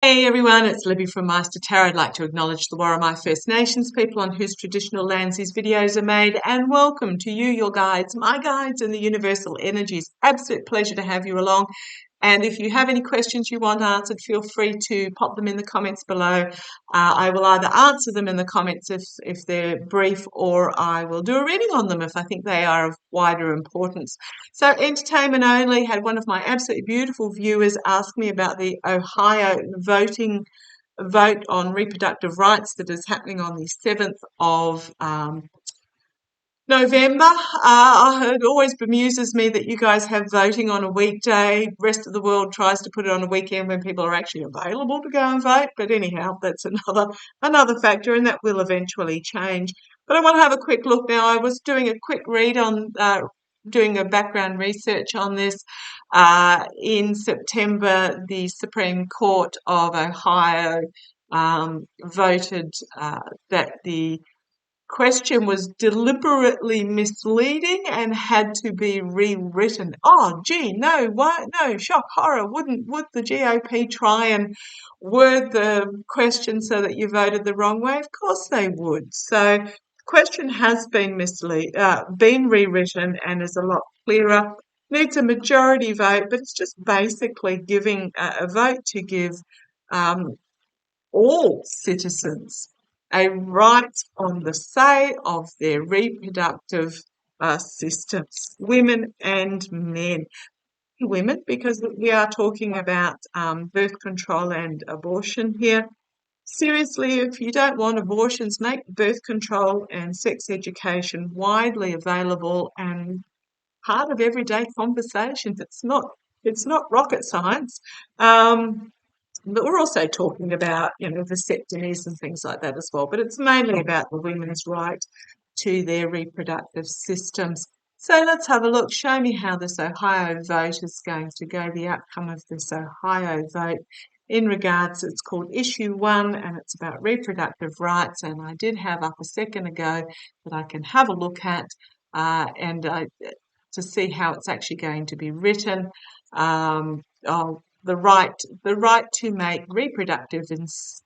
Hey everyone, it's Libby from maighstirtarot. I'd like to acknowledge the Worimi First Nations people on whose traditional lands these videos are made, and welcome to you, your guides, my guides, and the universal energies. Absolute pleasure to have you along. And if you have any questions you want answered, feel free to pop them in the comments below. I will either answer them in the comments if they're brief, or I will do a reading on them if I think they are of wider importance. So entertainment only. Had one of my absolutely beautiful viewers ask me about the Ohio vote on reproductive rights that is happening on the 7th of November. It always bemuses me that you guys have voting on a weekday. Rest of the world tries to put it on a weekend when people are actually available to go and vote. But anyhow, that's another factor, and that will eventually change. But I want to have a quick look now. I was doing a quick read on doing a background research on this. In September, the Supreme Court of Ohio voted that the question was deliberately misleading and had to be rewritten. Oh, gee, no, why? No, shock, horror. Would the GOP try and word the question so that you voted the wrong way? Of course they would. So the question has been been rewritten and is a lot clearer. Needs a majority vote, but it's just basically giving a vote to give um, all citizens a right on the say of their reproductive systems, women and men. Women, because we are talking about birth control and abortion here. Seriously, if you don't want abortions, make birth control and sex education widely available and part of everyday conversations. It's not rocket science. But we're also talking about, vasectomies and things like that as well. But it's mainly about the women's right to their reproductive systems. So let's have a look. Show me how this Ohio vote is going to go, the outcome of this Ohio vote in regards, it's called Issue 1, and it's about reproductive rights. And I did have up a second ago that I can have a look at to see how it's actually going to be written. The right to make reproductive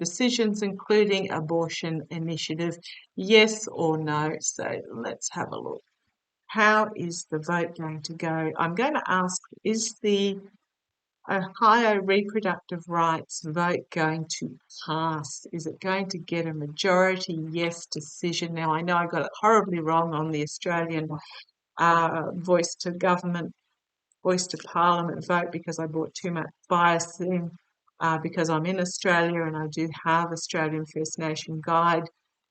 decisions, including abortion initiative, yes or no. So let's have a look. How is the vote going to go? I'm going to ask, is the Ohio reproductive rights vote going to pass? Is it going to get a majority yes decision? Now, I know I got it horribly wrong on the Australian voice to Parliament vote because I brought too much bias in because I'm in Australia and I do have Australian First Nation guide.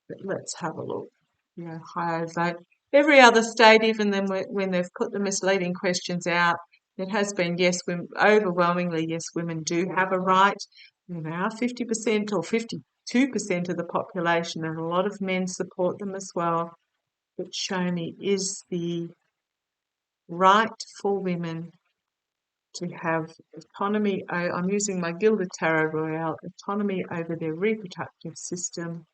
But let's have a look. The Ohio vote. Every other state, even then when they've put the misleading questions out, it has been yes, overwhelmingly yes, women do have a right. Now 50% or 52% of the population, and a lot of men support them as well. But show me, is the right for women to have autonomy. I'm using my Gilded Tarot Royale, autonomy over their reproductive system.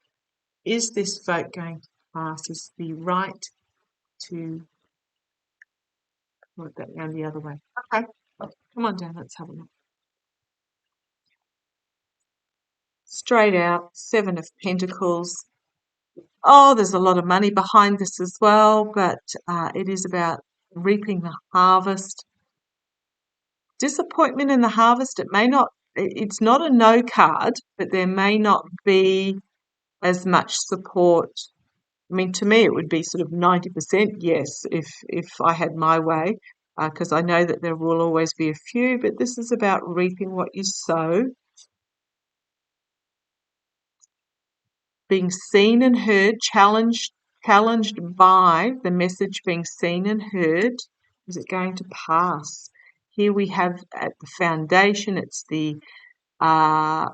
Is this vote going to pass? Is the right to work that down the other way? Okay, come on down, let's have a look. Straight out, Seven of Pentacles. Oh, there's a lot of money behind this as well, but it is about reaping the harvest. Disappointment in the harvest. It's not a no card, but there may not be as much support. I mean, to me, it would be sort of 90% yes if I had my way, because I know that there will always be a few, but this is about reaping what you sow. Being seen and heard, challenged by the message being seen and heard. Is it going to pass? Here we have at the foundation, it's the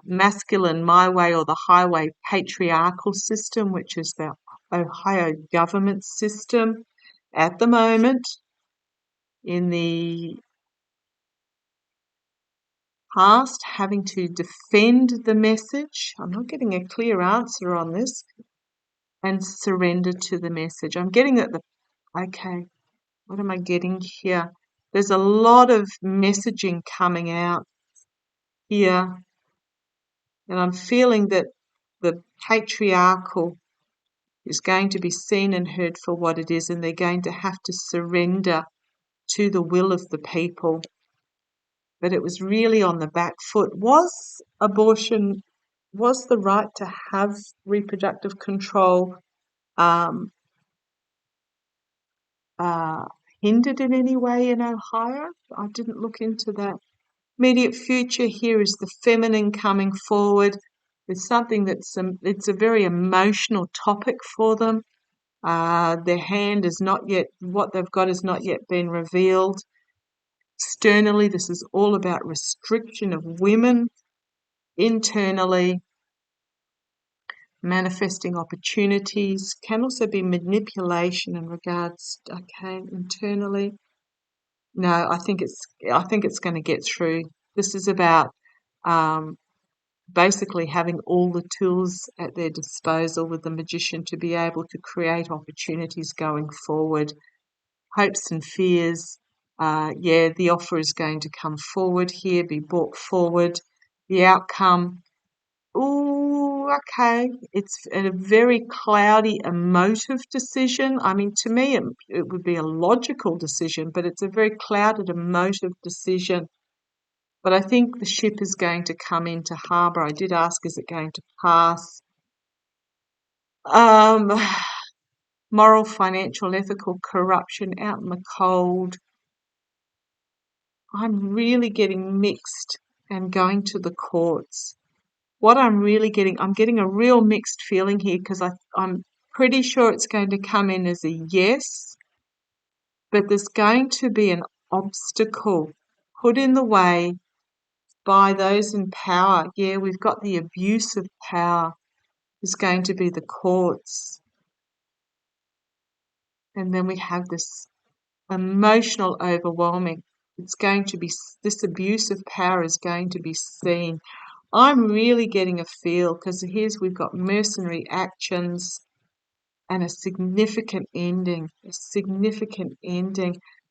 masculine my way or the highway patriarchal system, which is the Ohio government system at the moment. In the past, having to defend the message. I'm not getting a clear answer on this. And surrender to the message. I'm getting that okay, what am I getting here? There's a lot of messaging coming out here. And I'm feeling that the patriarchal is going to be seen and heard for what it is, and they're going to have to surrender to the will of the people. But it was really on the back foot. Was abortion, was the right to have reproductive control um, uh, hindered in any way in Ohio? I didn't look into that. Immediate future here is the feminine coming forward with something it's a very emotional topic for them. Their hand is not yet, what they've got has not yet been revealed. Externally, this is all about restriction of women. Internally, manifesting opportunities, can also be manipulation in regards, okay, internally. No, I think it's going to get through. This is about um, basically having all the tools at their disposal with the magician to be able to create opportunities going forward. Hopes and fears. The offer is going to come forward here, be brought forward. The outcome, oh, okay, it's a very cloudy, emotive decision. I mean, to me, it would be a logical decision, but it's a very clouded, emotive decision. But I think the ship is going to come into harbour. I did ask, is it going to pass? Um, Moral, financial, ethical corruption out in the cold. I'm really getting mixed and going to the courts. What I'm really getting, I'm getting a real mixed feeling here because I'm pretty sure it's going to come in as a yes, but there's going to be an obstacle put in the way by those in power. Yeah, we've got the abuse of power is going to be the courts. And then we have this emotional overwhelming. It's going to be, this abuse of power is going to be seen. I'm really getting a feel because we've got mercenary actions and a significant ending,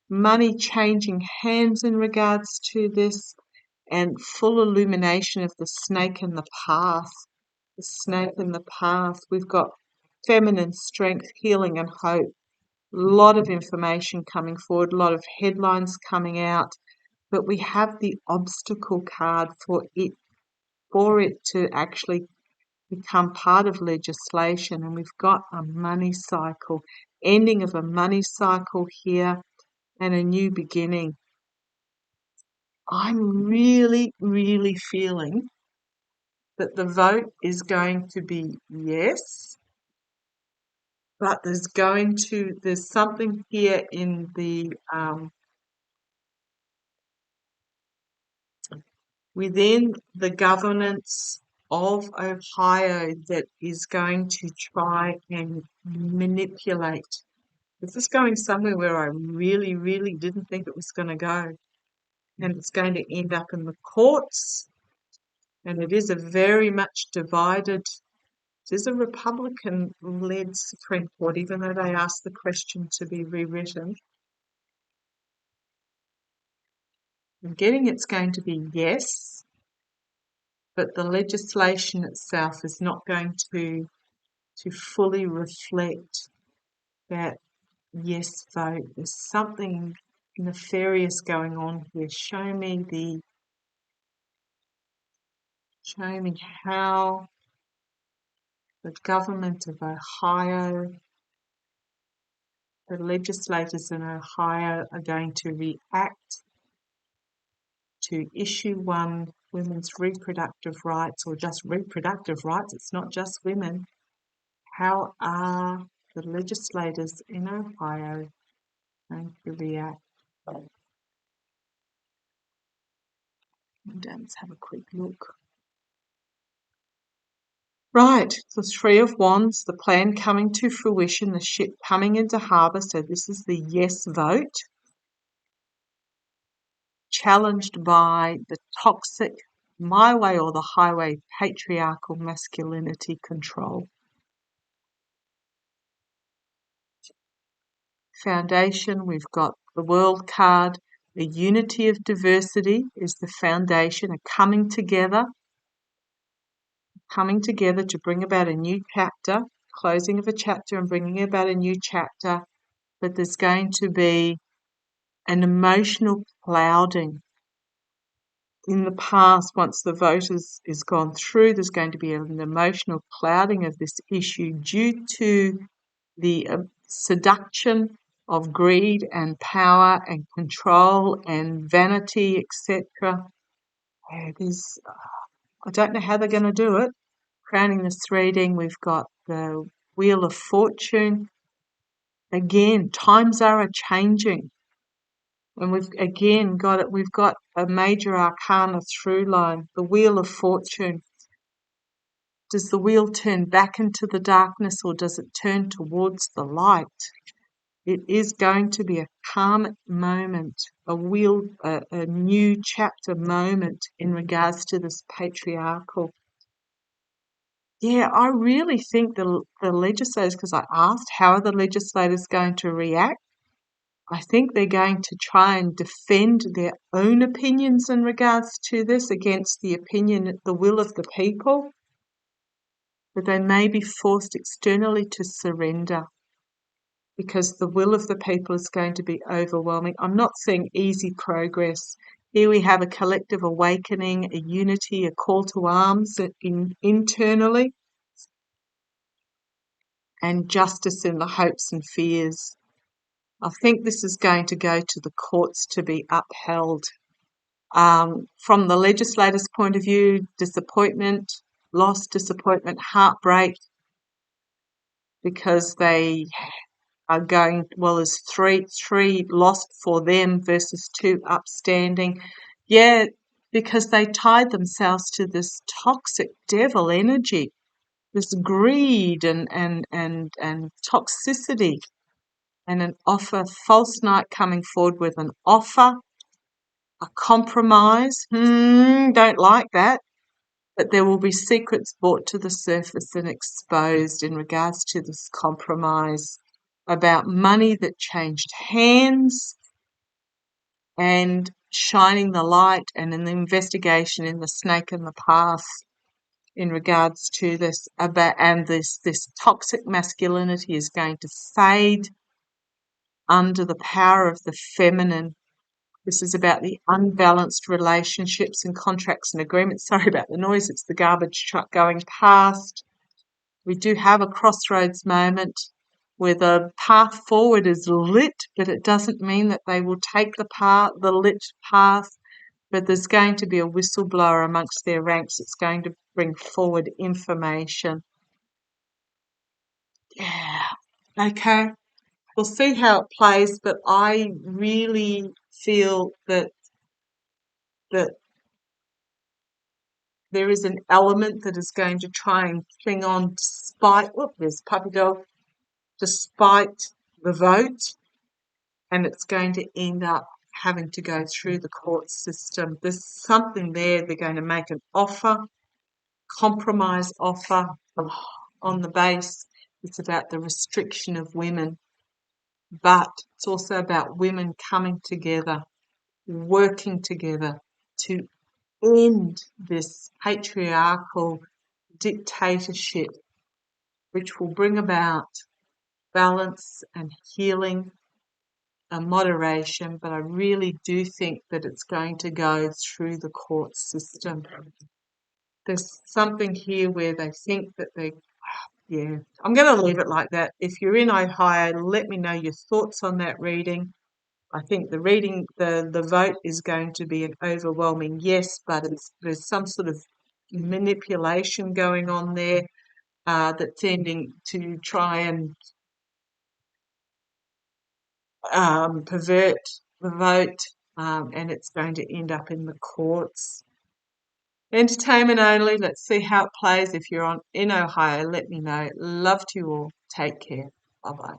money changing hands in regards to this, and full illumination of the snake in the path. The snake in the path. We've got feminine strength, healing and hope. A lot of information coming forward, a lot of headlines coming out, but we have the obstacle card for it to actually become part of legislation, and we've got a money cycle, ending of a money cycle here and a new beginning. I'm really, really feeling that the vote is going to be yes, but there's something here in the within the governance of Ohio that is going to try and manipulate. This is going somewhere where I really, really didn't think it was going to go. And it's going to end up in the courts. And it is a very much divided, it is a Republican-led Supreme Court, even though they asked the question to be rewritten. I'm getting it's going to be yes, but the legislation itself is not going to fully reflect that yes vote. There's something nefarious going on here. Show me how the government of Ohio, the legislators in Ohio are going to react to issue one, women's reproductive rights, or just reproductive rights. It's not just women. How are the legislators in Ohio going to react? Let's have a quick look. Right, the Three of Wands, the plan coming to fruition, the ship coming into harbour. So this is the yes vote. Challenged by the toxic my way or the highway patriarchal masculinity control. Foundation, we've got the World card. The unity of diversity is the foundation, a coming together. coming together to bring about a new chapter, closing of a chapter and bringing about a new chapter, but there's going to be an emotional clouding. In the past, once the vote is gone through, there's going to be an emotional clouding of this issue due to the seduction of greed and power and control and vanity, etc. I don't know how they're going to do it. Crowning this reading, we've got the Wheel of Fortune. Again, times are a-changing. And we've got a major arcana through line, the Wheel of Fortune. Does the wheel turn back into the darkness or does it turn towards the light? It is going to be a calm moment, a new chapter moment in regards to this patriarchal. Yeah, I really think the legislators, because I asked how are the legislators going to react, I think they're going to try and defend their own opinions in regards to this against the will of the people, but they may be forced externally to surrender because the will of the people is going to be overwhelming. I'm not seeing easy progress. Here we have a collective awakening, a unity, a call to arms internally, and justice in the hopes and fears. I think this is going to go to the courts to be upheld. From the legislators' point of view, disappointment, loss, disappointment, heartbreak, because they are going, well, there's three lost for them versus 2 upstanding. Yeah, because they tied themselves to this toxic devil energy, this greed and toxicity, and an offer, false knight coming forward with an offer, a compromise. Don't like that. But there will be secrets brought to the surface and exposed in regards to this compromise about money that changed hands and shining the light and an investigation in the snake in the path in regards to this this toxic masculinity is going to fade under the power of the feminine. This is about the unbalanced relationships and contracts and agreements. Sorry about the noise, it's the garbage truck going past. We do have a crossroads moment where the path forward is lit, but it doesn't mean that they will take the lit path, but there's going to be a whistleblower amongst their ranks. It's going to bring forward information. Yeah, okay. We'll see how it plays, but I really feel that there is an element that is going to try and cling on there's puppy dog, despite the vote, and it's going to end up having to go through the court system. There's something there. They're going to make an offer, compromise offer on the base. It's about the restriction of women, but it's also about women coming together, working together to end this patriarchal dictatorship, which will bring about balance and healing and moderation. But I really do think that it's going to go through the court system. There's something here where they think that yeah, I'm going to leave it like that. If you're in Ohio, let me know your thoughts on that reading. I think the vote is going to be an overwhelming yes, but there's some sort of manipulation going on there that's tending to try and pervert the vote, and it's going to end up in the courts. Entertainment only. Let's see how it plays. If you're in Ohio, let me know. Love to you all. Take care. Bye-bye.